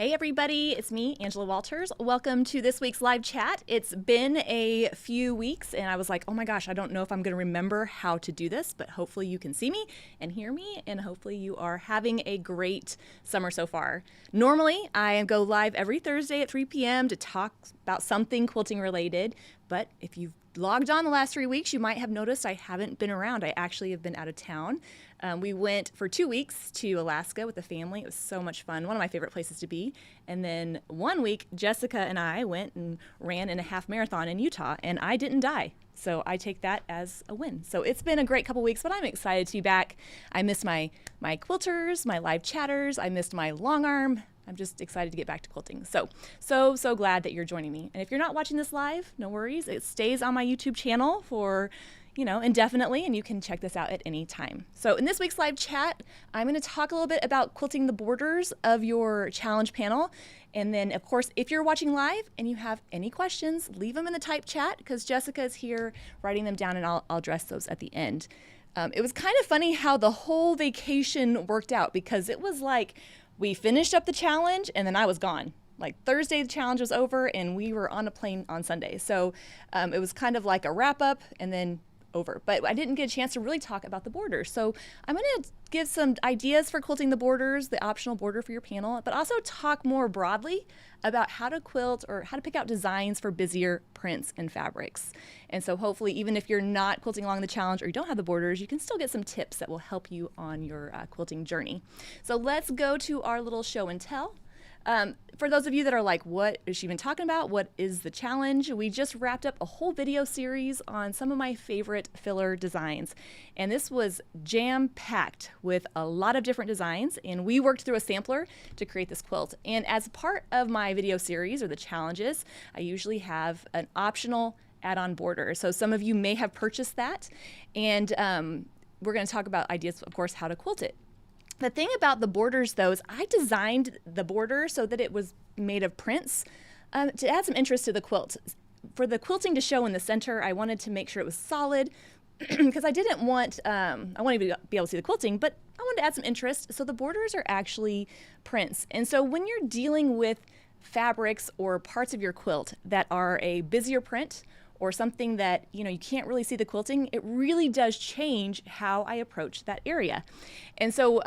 Hey everybody, it's me, Angela Walters. Welcome to this week's live chat. It's been a few weeks and I was like, oh my gosh, I don't know if I'm going to remember how to do this, but hopefully you can see me and hear me and hopefully you are having a great summer so far. Normally, I go live every Thursday at 3 p.m. to talk about something quilting related, but if you've logged on the last 3 weeks, you might have noticed I haven't been around. I actually have been out of town. We went for 2 weeks to Alaska with the family. It was so much fun. One of my favorite places to be. And then 1 week, Jessica and I went and ran in a half marathon in Utah, and I didn't die. So I take that as a win. So it's been a great couple weeks, but I'm excited to be back. I missed my quilters, my live chatters. I missed my long arm. I'm just excited to get back to quilting. So glad that you're joining me. And if you're not watching this live, no worries. It stays on my YouTube channel for indefinitely, and you can check this out at any time. So in this week's live chat, I'm going to talk a little bit about quilting the borders of your challenge panel. And then, of course, if you're watching live and you have any questions, leave them in the type chat because Jessica is here writing them down and I'll address those at the end. It was kind of funny how the whole vacation worked out because it was like we finished up the challenge and then I was gone. Like Thursday, the challenge was over and we were on a plane on Sunday. So it was kind of like a wrap up and then over. But I didn't get a chance to really talk about the borders. So I'm going to give some ideas for quilting the borders, the optional border for your panel, but also talk more broadly about how to quilt or how to pick out designs for busier prints and fabrics. And so hopefully, even if you're not quilting along the challenge or you don't have the borders, you can still get some tips that will help you on your quilting journey. So let's go to our little show and tell. For those of you that are like, what is she even talking about? What is the challenge? We just wrapped up a whole video series on some of my favorite filler designs. And this was jam-packed with a lot of different designs. And we worked through a sampler to create this quilt. And as part of my video series or the challenges, I usually have an optional add-on border. So some of you may have purchased that. And we're going to talk about ideas, of course, how to quilt it. The thing about the borders, though, is I designed the border so that it was made of prints to add some interest to the quilt. For the quilting to show in the center, I wanted to make sure it was solid because I didn't want, I wanted to be able to see the quilting, but I wanted to add some interest. So the borders are actually prints. And so when you're dealing with fabrics or parts of your quilt that are a busier print, or something that you can't really see the quilting, it really does change how I approach that area. And so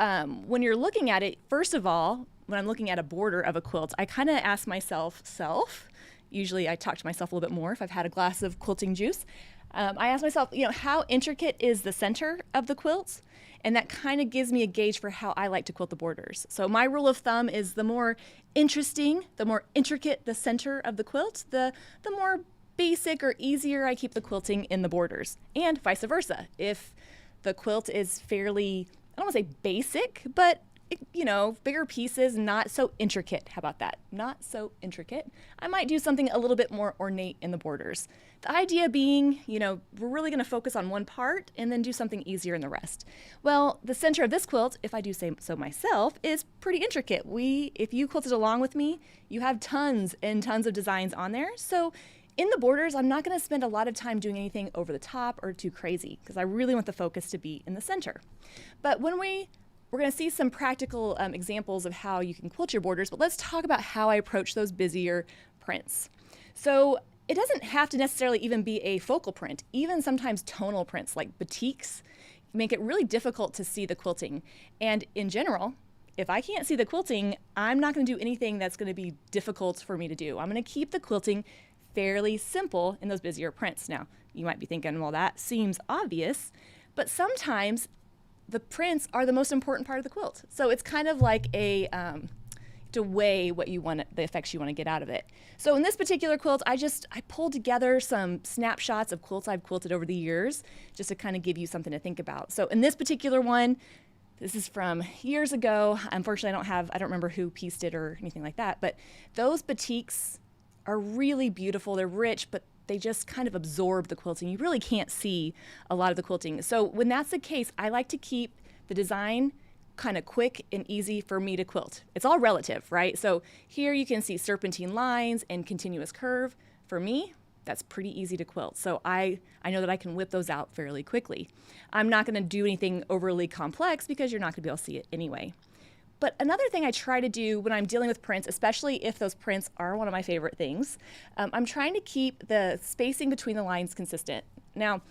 when you're looking at it, first of all, when I'm looking at a border of a quilt, I kind of ask myself, usually I talk to myself a little bit more if I've had a glass of quilting juice. I ask myself, how intricate is the center of the quilt? And that kind of gives me a gauge for how I like to quilt the borders. So my rule of thumb is the more interesting, the more intricate the center of the quilt, the more basic or easier I keep the quilting in the borders, and vice versa. If the quilt is fairly, I don't want to say basic, but bigger pieces, not so intricate. How about that? Not so intricate. I might do something a little bit more ornate in the borders. The idea being, we're really going to focus on one part and then do something easier in the rest. Well, the center of this quilt, if I do say so myself, is pretty intricate. If you quilted along with me, you have tons and tons of designs on there. So in the borders, I'm not going to spend a lot of time doing anything over the top or too crazy because I really want the focus to be in the center. But when we're going to see some practical examples of how you can quilt your borders, but let's talk about how I approach those busier prints. So it doesn't have to necessarily even be a focal print. Even sometimes tonal prints like batiks make it really difficult to see the quilting. And in general, if I can't see the quilting, I'm not going to do anything that's going to be difficult for me to do. I'm going to keep the quilting fairly simple in those busier prints. Now, you might be thinking, well, that seems obvious, but sometimes the prints are the most important part of the quilt. So it's kind of like to weigh what you want, the effects you want to get out of it. So in this particular quilt, I pulled together some snapshots of quilts I've quilted over the years, just to kind of give you something to think about. So in this particular one, this is from years ago. Unfortunately, I don't remember who pieced it or anything like that, but those batiks are really beautiful. They're rich, but they just kind of absorb the quilting. You really can't see a lot of the quilting. So when that's the case, I like to keep the design kind of quick and easy for me to quilt. It's all relative, right? So here you can see serpentine lines and continuous curve. For me, that's pretty easy to quilt. So I know that I can whip those out fairly quickly. I'm not going to do anything overly complex because you're not going to be able to see it anyway. But another thing I try to do when I'm dealing with prints, especially if those prints are one of my favorite things, I'm trying to keep the spacing between the lines consistent. Now,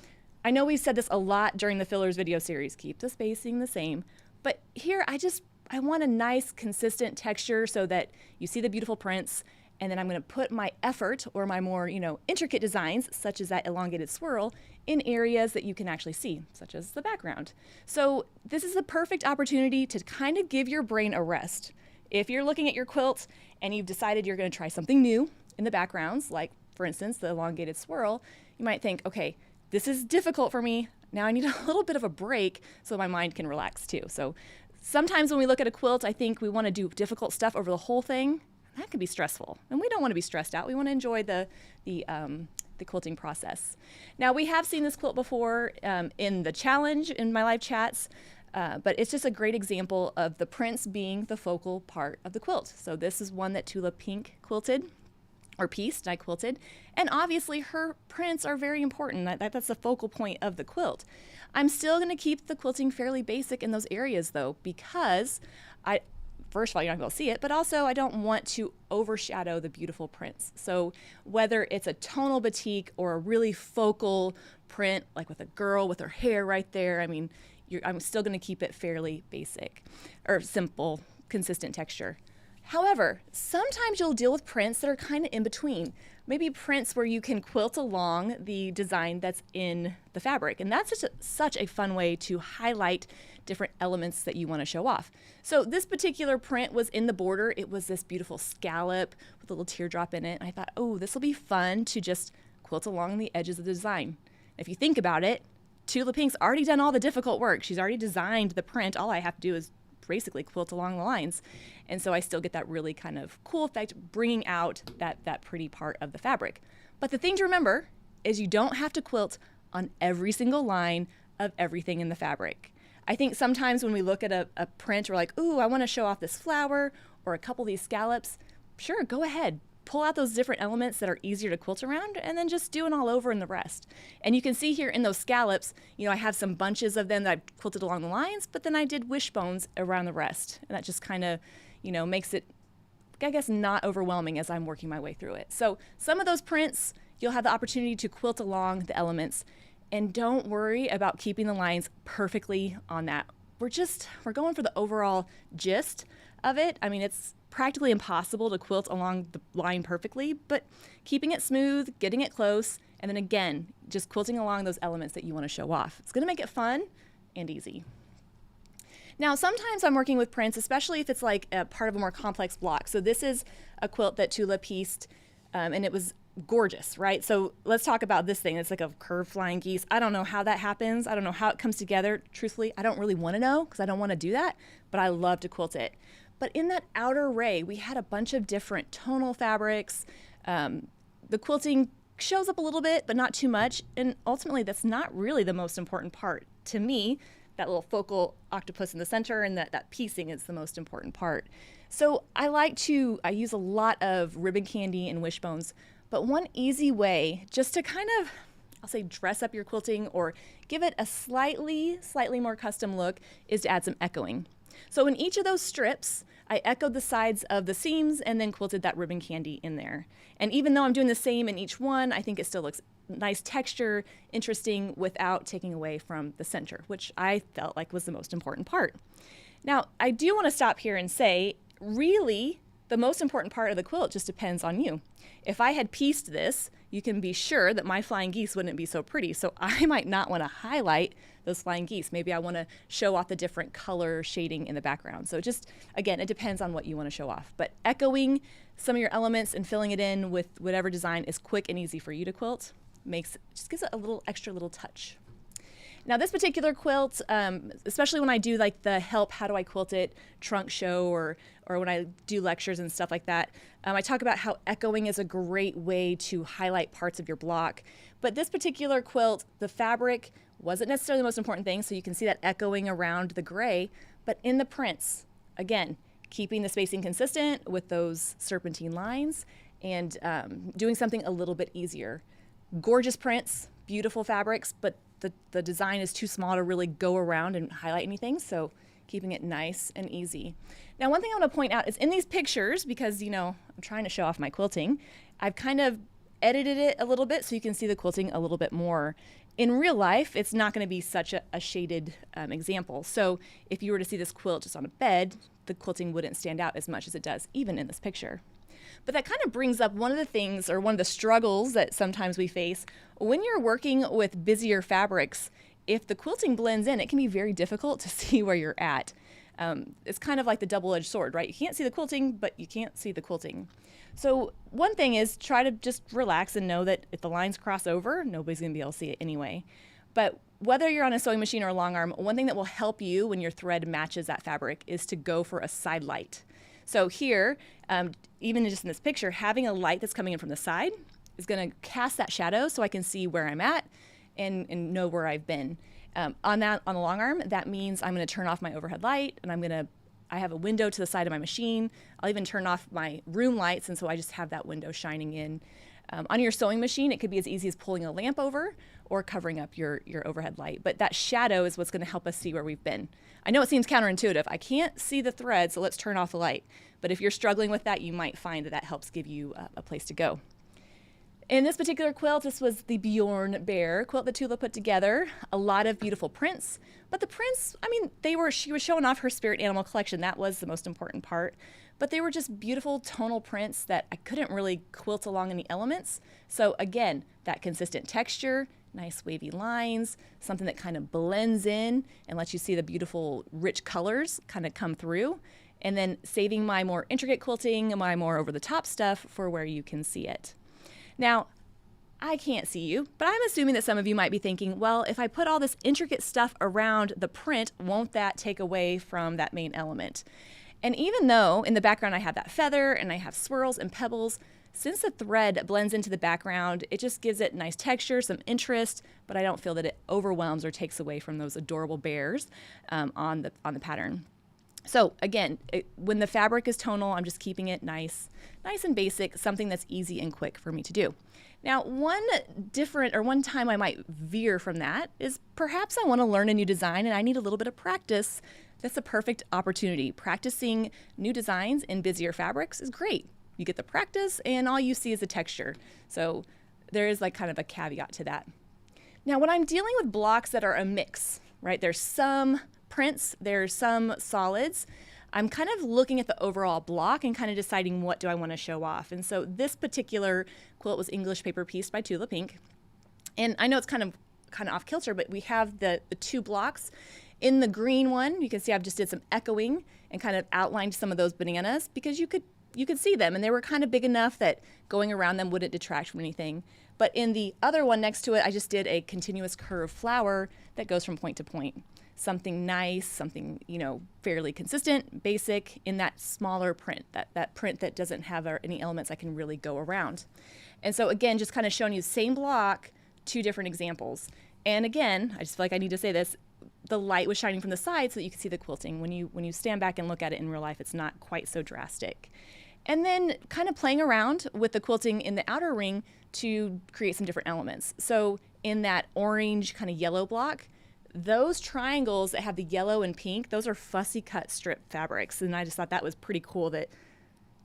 I know we've said this a lot during the fillers video series, keep the spacing the same, but here I want a nice consistent texture so that you see the beautiful prints, and then I'm going to put my effort or my more, intricate designs, such as that elongated swirl, in areas that you can actually see, such as the background. So this is the perfect opportunity to kind of give your brain a rest. If you're looking at your quilt and you've decided you're going to try something new in the backgrounds, like for instance, the elongated swirl, you might think, okay, this is difficult for me. Now I need a little bit of a break so my mind can relax too. So sometimes when we look at a quilt, I think we want to do difficult stuff over the whole thing. That can be stressful, and we don't want to be stressed out. We want to enjoy the quilting process. Now, we have seen this quilt before in the challenge in my live chats, but it's just a great example of the prints being the focal part of the quilt. So this is one that Tula Pink quilted, or pieced, I quilted, and obviously her prints are very important. That's the focal point of the quilt. I'm still going to keep the quilting fairly basic in those areas though, because first of all, you're not going to see it, but also I don't want to overshadow the beautiful prints. So whether it's a tonal batik or a really focal print, like with a girl with her hair right there, I'm still going to keep it fairly basic or simple, consistent texture. However, sometimes you'll deal with prints that are kind of in between. Maybe prints where you can quilt along the design that's in the fabric. And that's just such a fun way to highlight different elements that you want to show off. So this particular print was in the border. It was this beautiful scallop with a little teardrop in it. And I thought, oh, this will be fun to just quilt along the edges of the design. If you think about it, Tula Pink's already done all the difficult work. She's already designed the print. All I have to do is basically quilt along the lines. And so I still get that really kind of cool effect, bringing out that pretty part of the fabric. But the thing to remember is you don't have to quilt on every single line of everything in the fabric. I think sometimes when we look at a print, we're like, ooh, I want to show off this flower or a couple of these scallops. Sure, go ahead. Pull out those different elements that are easier to quilt around and then just do it all over in the rest. And you can see here in those scallops, I have some bunches of them that I've quilted along the lines, but then I did wishbones around the rest. And that just kind of, makes it, I guess, not overwhelming as I'm working my way through it. So some of those prints, you'll have the opportunity to quilt along the elements, and don't worry about keeping the lines perfectly on that. We're going for the overall gist of it. It's practically impossible to quilt along the line perfectly, but keeping it smooth, getting it close, and then again, just quilting along those elements that you want to show off. It's going to make it fun and easy. Now, sometimes I'm working with prints, especially if it's like a part of a more complex block. So this is a quilt that Tula pieced, and it was gorgeous, right? So let's talk about this thing. It's like a curved flying geese. I don't know how that happens. I don't know how it comes together. Truthfully, I don't really want to know because I don't want to do that, but I love to quilt it. But in that outer ray, we had a bunch of different tonal fabrics. The quilting shows up a little bit, but not too much. And ultimately, that's not really the most important part. To me, that little focal octopus in the center and that piecing is the most important part. So I use a lot of ribbon candy and wishbones. But one easy way just to kind of, I'll say, dress up your quilting or give it a slightly more custom look is to add some echoing. So in each of those strips, I echoed the sides of the seams and then quilted that ribbon candy in there. And even though I'm doing the same in each one, I think it still looks nice texture, interesting, without taking away from the center, which I felt like was the most important part. Now, I do want to stop here and say, really, the most important part of the quilt just depends on you. If I had pieced this, you can be sure that my flying geese wouldn't be so pretty. So I might not want to highlight those flying geese. Maybe I want to show off the different color shading in the background. So just, again, it depends on what you want to show off. But echoing some of your elements and filling it in with whatever design is quick and easy for you to quilt just gives it a little extra little touch. Now this particular quilt, especially when I do like the how do I quilt it trunk show or when I do lectures and stuff like that, I talk about how echoing is a great way to highlight parts of your block. But this particular quilt, the fabric wasn't necessarily the most important thing, so you can see that echoing around the gray, but in the prints, again, keeping the spacing consistent with those serpentine lines and doing something a little bit easier. Gorgeous prints, beautiful fabrics, but the design is too small to really go around and highlight anything. So keeping it nice and easy. Now, one thing I want to point out is in these pictures, because, I'm trying to show off my quilting, I've kind of edited it a little bit so you can see the quilting a little bit more. In real life, it's not going to be such a shaded example. So if you were to see this quilt just on a bed, the quilting wouldn't stand out as much as it does, even in this picture. But that kind of brings up one of the things, or one of the struggles that sometimes we face when you're working with busier fabrics. If the quilting blends in, it can be very difficult to see where you're at. It's kind of like the double-edged sword, right? You can't see the quilting, but you can't see the quilting. So one thing is try to just relax and know that if the lines cross over, nobody's going to be able to see it anyway. But whether you're on a sewing machine or a long arm, one thing that will help you when your thread matches that fabric is to go for a side light. So here, even just in this picture, having a light that's coming in from the side is going to cast that shadow so I can see where I'm at and know where I've been. On the long arm, that means I'm going to turn off my overhead light, and I have a window to the side of my machine. I'll even turn off my room lights, and so I just have that window shining in. On your sewing machine, it could be as easy as pulling a lamp over or covering up your overhead light. But that shadow is what's going to help us see where we've been. I know it seems counterintuitive. I can't see the thread, so let's turn off the light. But if you're struggling with that, you might find that helps give you a place to go. In this particular quilt, this was the Bjorn bear quilt that Tula put together. A lot of beautiful prints, but the prints, she was showing off her spirit animal collection. That was the most important part. But they were just beautiful tonal prints that I couldn't really quilt along in the elements. So again, that consistent texture, nice wavy lines, something that kind of blends in and lets you see the beautiful rich colors kind of come through. And then saving my more intricate quilting, my more over-the-top stuff for where you can see it. Now, I can't see you, but I'm assuming that some of you might be thinking, well, if I put all this intricate stuff around the print, won't that take away from that main element? And even though in the background I have that feather and I have swirls and pebbles, since the thread blends into the background, it just gives it nice texture, some interest, but I don't feel that it overwhelms or takes away from those adorable bears on the pattern. So again, when the fabric is tonal, I'm just keeping it nice and basic, something that's easy and quick for me to do. Now, one time I might veer from that is perhaps I want to learn a new design and I need a little bit of practice. That's a perfect opportunity. Practicing new designs in busier fabrics is great. You get the practice and all you see is the texture. So there is like kind of a caveat to that. Now, when I'm dealing with blocks that are a mix, right? There's some prints, there's some solids. I'm kind of looking at the overall block and kind of deciding what do I want to show off. And so this particular quilt was English paper pieced by Tula Pink. And I know it's kind of off kilter, but we have the two blocks. In the green one, you can see I've just did some echoing and kind of outlined some of those bananas because you could see them and they were kind of big enough that going around them wouldn't detract from anything. But in the other one next to it, I just did a continuous curved flower that goes from point to point. Something nice, something, fairly consistent, basic in that smaller print, that print that doesn't have any elements I can really go around. And so again, just kind of showing you the same block, two different examples. And again, I just feel like I need to say this, the light was shining from the side so that you can see the quilting. When you stand back and look at it in real life, it's not quite so drastic. And then kind of playing around with the quilting in the outer ring to create some different elements. So in that orange kind of yellow block, those triangles that have the yellow and pink, those are fussy cut strip fabrics. And I just thought that was pretty cool that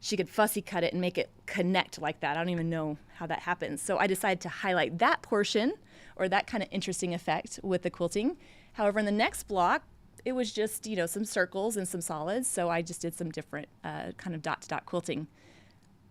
she could fussy cut it and make it connect like that. I don't even know how that happens. So I decided to highlight that portion or that kind of interesting effect with the quilting. However, in the next block, it was just, some circles and some solids. So I just did some different kind of dot to dot quilting.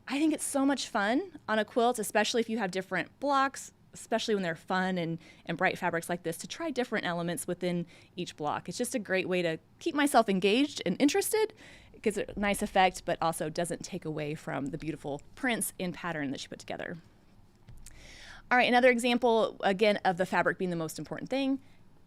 I think it's so much fun on a quilt, especially if you have different blocks, especially when they're fun and bright fabrics like this, to try different elements within each block. It's just a great way to keep myself engaged and interested. It gives it a nice effect, but also doesn't take away from the beautiful prints and pattern that she put together. All right, another example, again, of the fabric being the most important thing,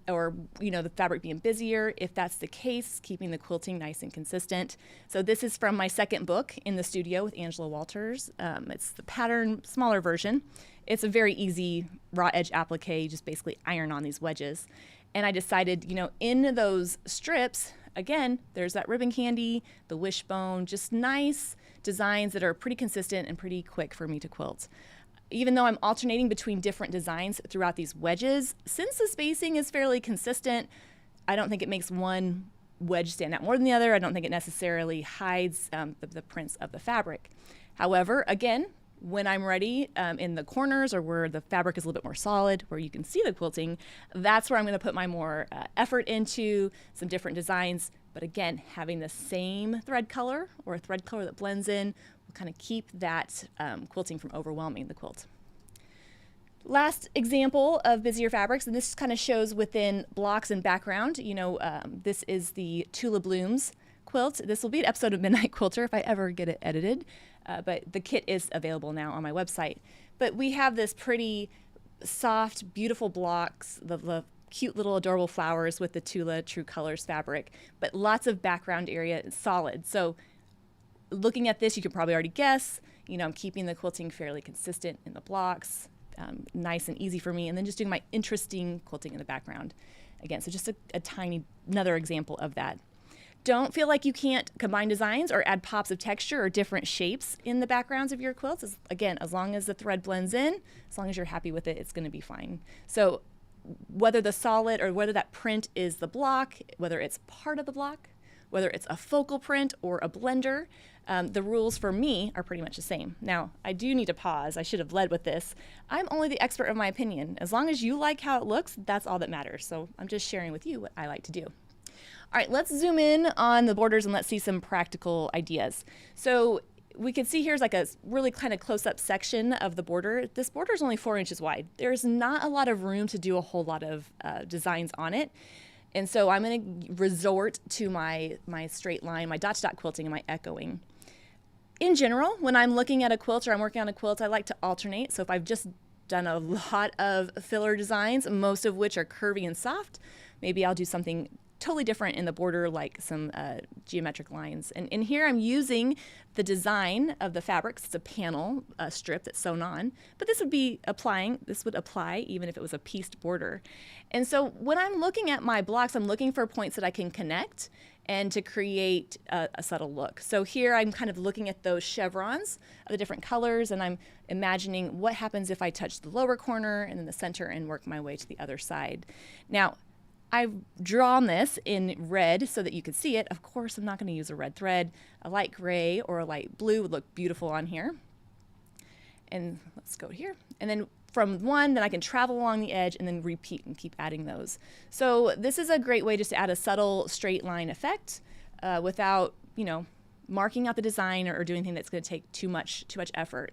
or the fabric being busier. If that's the case, keeping the quilting nice and consistent. So this is from my second book, In the Studio with Angela Walters. It's the pattern, smaller version. It's a very easy raw edge applique. You just basically iron on these wedges. And I decided, in those strips, again, there's that ribbon candy, the wishbone, just nice designs that are pretty consistent and pretty quick for me to quilt. Even though I'm alternating between different designs throughout these wedges, since the spacing is fairly consistent, I don't think it makes one wedge stand out more than the other. I don't think it necessarily hides the prints of the fabric. However, again, when I'm ready in the corners or where the fabric is a little bit more solid, where you can see the quilting, that's where I'm going to put my more effort into some different designs. But again, having the same thread color or a thread color that blends in will kind of keep that quilting from overwhelming the quilt. Last example of busier fabrics, and this kind of shows within blocks and background. This is the Tula Blooms quilt. This will be an episode of Midnight Quilter if I ever get it edited, but the kit is available now on my website. But we have this pretty soft, beautiful blocks, the cute little adorable flowers with the Tula True Colors fabric, but lots of background area, solid. So looking at this, you can probably already guess, I'm keeping the quilting fairly consistent in the blocks, nice and easy for me, and then just doing my interesting quilting in the background. Again, so just a tiny, another example of that. Don't feel like you can't combine designs or add pops of texture or different shapes in the backgrounds of your quilts. Again, as long as the thread blends in, as long as you're happy with it, it's going to be fine. So whether the solid or whether that print is the block, whether it's part of the block, whether it's a focal print or a blender, the rules for me are pretty much the same. Now, I do need to pause. I should have led with this. I'm only the expert of my opinion. As long as you like how it looks, that's all that matters. So I'm just sharing with you what I like to do. All right, let's zoom in on the borders and let's see some practical ideas. So we can see here's like a really kind of close-up section of the border. This border is only 4 inches wide. There's not a lot of room to do a whole lot of designs on it. And so I'm going to resort to my straight line, my dot-to-dot quilting, and my echoing. In general, when I'm looking at a quilt or I'm working on a quilt, I like to alternate. So if I've just done a lot of filler designs, most of which are curvy and soft, maybe I'll do something totally different in the border, like some geometric lines. And in here, I'm using the design of the fabrics. It's a panel strip that's sewn on, but this would apply even if it was a pieced border. And so when I'm looking at my blocks, I'm looking for points that I can connect and to create a subtle look. So here I'm kind of looking at those chevrons of the different colors, and I'm imagining what happens if I touch the lower corner and then the center and work my way to the other side. Now, I've drawn this in red so that you can see it. Of course, I'm not going to use a red thread. A light gray or a light blue would look beautiful on here. And let's go here. And then from one, then I can travel along the edge and then repeat and keep adding those. So this is a great way just to add a subtle straight line effect without, marking out the design or doing anything that's going to take too much effort.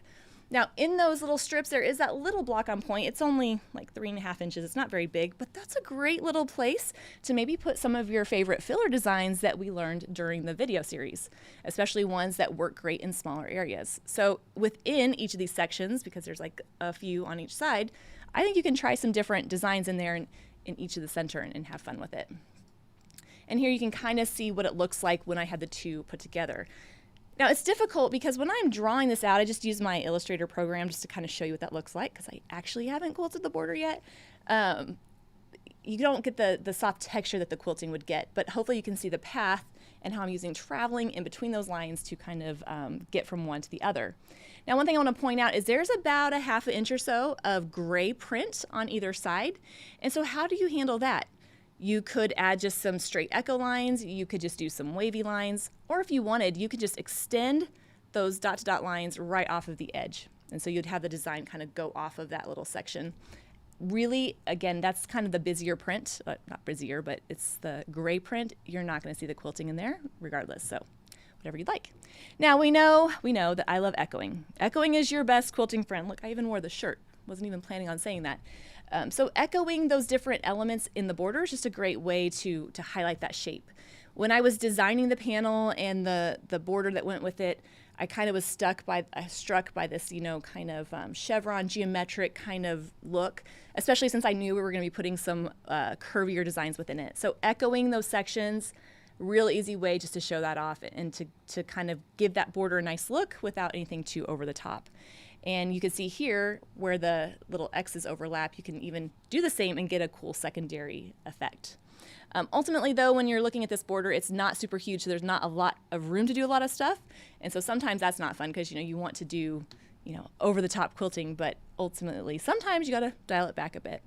Now, in those little strips, there is that little block on point. It's only like 3.5 inches. It's not very big, but that's a great little place to maybe put some of your favorite filler designs that we learned during the video series, especially ones that work great in smaller areas. So within each of these sections, because there's like a few on each side, I think you can try some different designs in there in each of the center and have fun with it. And here you can kind of see what it looks like when I had the two put together. Now, it's difficult because when I'm drawing this out, I just use my Illustrator program just to kind of show you what that looks like, because I actually haven't quilted the border yet. You don't get the soft texture that the quilting would get, but hopefully you can see the path and how I'm using traveling in between those lines to kind of get from one to the other. Now, one thing I want to point out is there's about a 1/2 inch or so of gray print on either side. And so how do you handle that? You could add just some straight echo lines. You could just do some wavy lines. Or if you wanted, you could just extend those dot-to-dot lines right off of the edge. And so you'd have the design kind of go off of that little section. Really, again, that's kind of the busier print. Not busier, but it's the gray print. You're not going to see the quilting in there regardless. So whatever you'd like. Now, we know that I love echoing. Echoing is your best quilting friend. Look, I even wore the shirt. Wasn't even planning on saying that. So echoing those different elements in the border is just a great way to highlight that shape. When I was designing the panel and the border that went with it, I kind of was struck by this, kind of chevron geometric kind of look, especially since I knew we were going to be putting some curvier designs within it. So echoing those sections, real easy way just to show that off and to kind of give that border a nice look without anything too over the top. And you can see here where the little X's overlap, you can even do the same and get a cool secondary effect. Ultimately, though, when you're looking at this border, it's not super huge, so there's not a lot of room to do a lot of stuff. And so sometimes that's not fun because, you want to do, over-the-top quilting, but ultimately sometimes you got to dial it back a bit.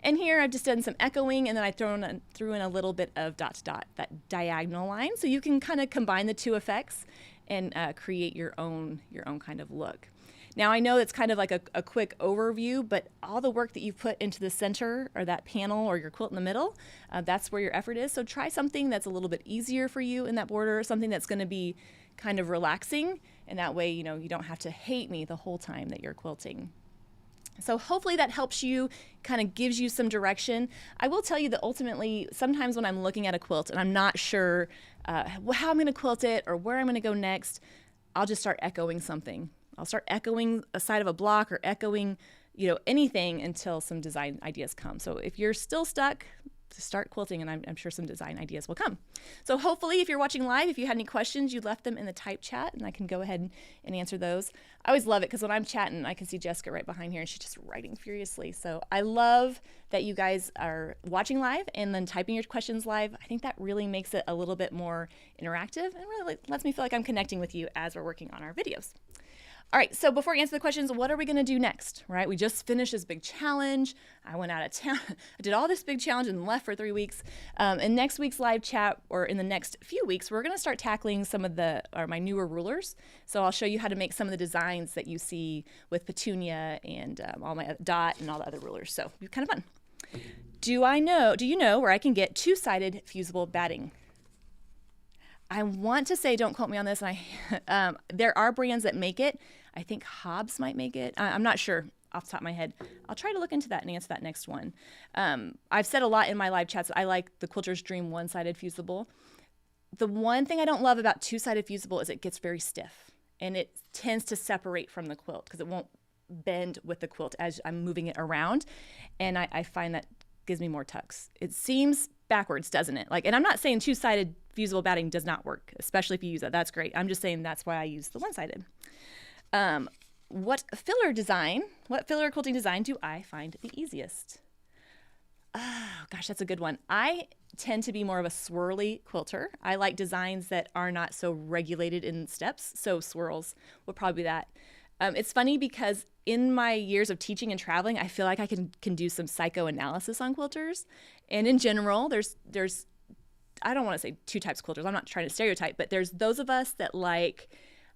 And here I've just done some echoing, and then I threw in a little bit of dot to dot, that diagonal line. So you can kind of combine the two effects and create your own kind of look. Now I know it's kind of like a quick overview, but all the work that you've put into the center or that panel or your quilt in the middle, that's where your effort is. So try something that's a little bit easier for you in that border, something that's going to be kind of relaxing, and that way, you know, you don't have to hate me the whole time that you're quilting. So hopefully that helps you, kind of gives you some direction. I will tell you that ultimately, sometimes when I'm looking at a quilt and I'm not sure how I'm going to quilt it or where I'm going to go next, I'll just start echoing something. I'll start echoing a side of a block or echoing, you know, anything until some design ideas come. So if you're still stuck, start quilting, and I'm sure some design ideas will come. So hopefully if you're watching live, if you had any questions, you left them in the type chat and I can go ahead and answer those. I always love it because when I'm chatting, I can see Jessica right behind here and she's just writing furiously. So I love that you guys are watching live and then typing your questions live. I think that really makes it a little bit more interactive and really lets me feel like I'm connecting with you as we're working on our videos. All right, so before I answer the questions, what are we going to do next, right? We just finished this big challenge. I went out of town. I did all this big challenge and left for 3 weeks. In next week's live chat, or in the next few weeks, we're going to start tackling some of my newer rulers. So I'll show you how to make some of the designs that you see with Petunia and all my dot and all the other rulers. So it'll be kind of fun. Do you know where I can get two-sided fusible batting? I want to say, don't quote me on this, and there are brands that make it. I think Hobbs might make it. I'm not sure off the top of my head. I'll try to look into that and answer that next one. I've said a lot in my live chats that I like the Quilter's Dream one-sided fusible. The one thing I don't love about two-sided fusible is it gets very stiff, and it tends to separate from the quilt because it won't bend with the quilt as I'm moving it around, and I find that gives me more tucks. It seems backwards, doesn't it? Like, and I'm not saying two-sided fusible batting does not work, especially if you use it. That's great. I'm just saying that's why I use the one-sided. What filler quilting design do I find the easiest? Oh, gosh, that's a good one. I tend to be more of a swirly quilter. I like designs that are not so regulated in steps, so swirls would probably be that. It's funny because in my years of teaching and traveling, I feel like I can do some psychoanalysis on quilters. And in general, there's I don't want to say two types of quilters. I'm not trying to stereotype, but there's those of us that like,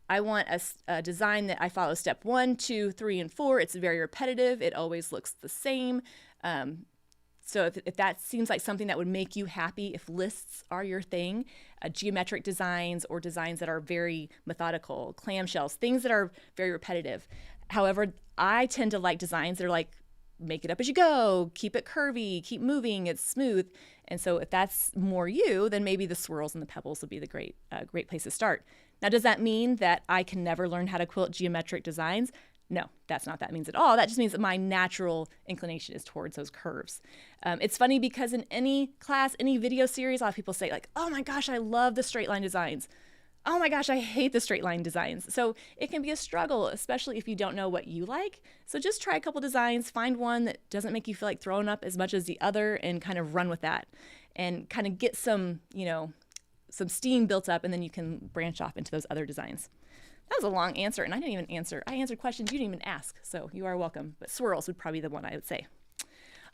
I want a design that I follow step 1, 2, 3, and 4. It's very repetitive. It always looks the same. So if that seems like something that would make you happy, if lists are your thing, geometric designs or designs that are very methodical, clamshells, things that are very repetitive. However, I tend to like designs that are like, make it up as you go, keep it curvy, keep moving, it's smooth. And so if that's more you, then maybe the swirls and the pebbles would be the great place to start. Now, does that mean that I can never learn how to quilt geometric designs? No, that's not what that means at all. That just means that my natural inclination is towards those curves. It's funny because in any class, any video series, a lot of people say like, oh my gosh, I love the straight line designs. Oh my gosh, I hate the straight line designs. So it can be a struggle, especially if you don't know what you like. So just try a couple designs, find one that doesn't make you feel like throwing up as much as the other and kind of run with that and kind of get some, some steam built up, and then you can branch off into those other designs. That was a long answer, and I didn't even answer. I answered questions you didn't even ask, so you are welcome. But swirls would probably be the one I would say.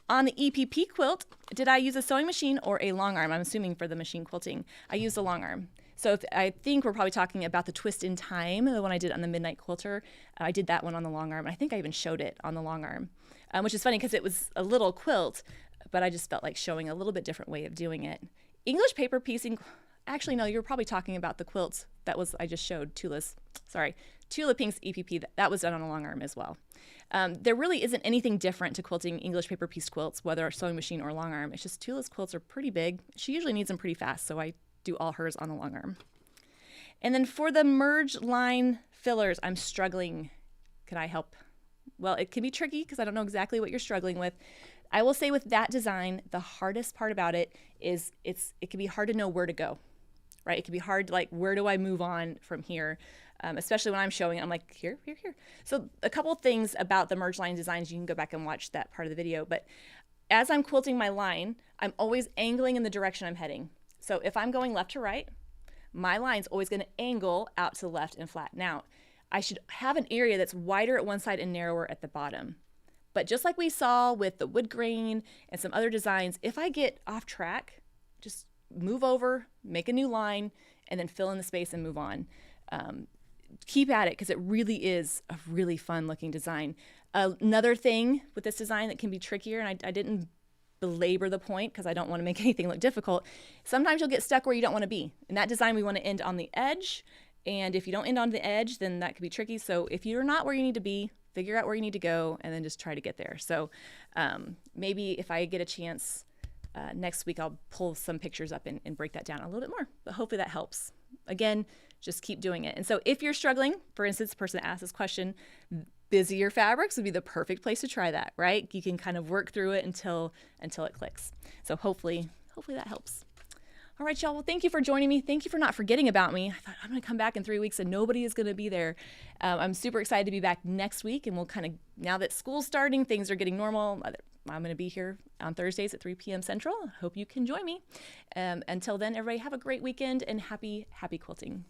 On the EPP quilt, did I use a sewing machine or a long arm? I'm assuming for the machine quilting, I used a long arm. So I think we're probably talking about the Twist in Time, the one I did on the Midnight Quilter. I did that one on the long arm. I think I even showed it on the long arm, which is funny because it was a little quilt, but I just felt like showing a little bit different way of doing it. English paper piecing, actually, no, you were probably talking about the quilts I just showed, Tula Pink's EPP, that was done on a long arm as well. There really isn't anything different to quilting English paper piece quilts, whether a sewing machine or long arm. It's just Tula's quilts are pretty big. She usually needs them pretty fast, so I do all hers on the long arm. And then for the merge line fillers, I'm struggling. Can I help? Well, it can be tricky because I don't know exactly what you're struggling with. I will say with that design, the hardest part about it is it can be hard to know where to go, right? It can be hard to like, where do I move on from here? Especially when I'm showing it, I'm like, here. So a couple of things about the merge line designs, you can go back and watch that part of the video. But as I'm quilting my line, I'm always angling in the direction I'm heading. So if I'm going left to right, my line's always going to angle out to the left and flat. Now, I should have an area that's wider at one side and narrower at the bottom. But just like we saw with the wood grain and some other designs, if I get off track, just move over, make a new line, and then fill in the space and move on. Keep at it because it really is a really fun looking design. Another thing with this design that can be trickier, and I didn't belabor the point because I don't want to make anything look difficult. Sometimes you'll get stuck where you don't want to be. In that design, we want to end on the edge. And if you don't end on the edge, then that could be tricky. So if you're not where you need to be, figure out where you need to go and then just try to get there. So maybe if I get a chance next week, I'll pull some pictures up and break that down a little bit more. But hopefully that helps. Again, just keep doing it. And so if you're struggling, for instance, the person that asked this question, busier fabrics would be the perfect place to try that, right? You can kind of work through it until it clicks. So hopefully that helps. All right, y'all. Well, thank you for joining me. Thank you for not forgetting about me. I thought I'm going to come back in 3 weeks and nobody is going to be there. I'm super excited to be back next week, and we'll kind of, now that school's starting, things are getting normal. I'm going to be here on Thursdays at 3 p.m. Central. Hope you can join me. Until then, everybody have a great weekend and happy quilting.